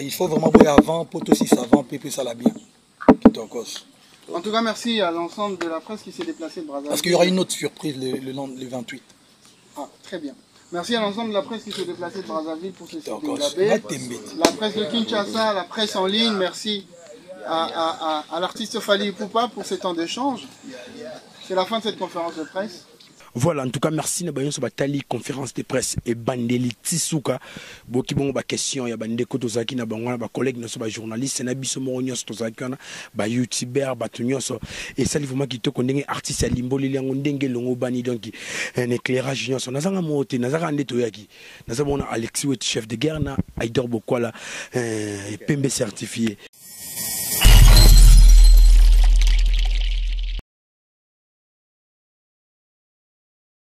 Il faut vraiment boire avant, pour aussi ça avant, puis ça la bien. En tout cas, merci à l'ensemble de la presse qui s'est déplacée de Brazzaville. Parce qu'il y aura une autre surprise le 28. Ah, très bien. Merci à l'ensemble de la presse qui s'est déplacée de Brazzaville pour ce site d'Ngabé. La presse de Kinshasa, la presse en ligne. Merci à l'artiste Fally Ipupa pour ces temps d'échange. C'est la fin de cette conférence de presse. Voilà, en tout cas, merci Nabayon sur la conférence de presse et Bandeli Tisuka. Boki bon ba question ya bande ko tozaki na bango na ba collègue na so ba journaliste na biso mo nyos tozaki na ba youtubeur ba tunyoso et ça livement qui to kondenge artiste ya limboli liango ndenge longo bani donc un éclairage nyos nazanga mote nazanga ndeto yaki nazabona Alexis chef de guerre na Aider Bokwala pembe certifié.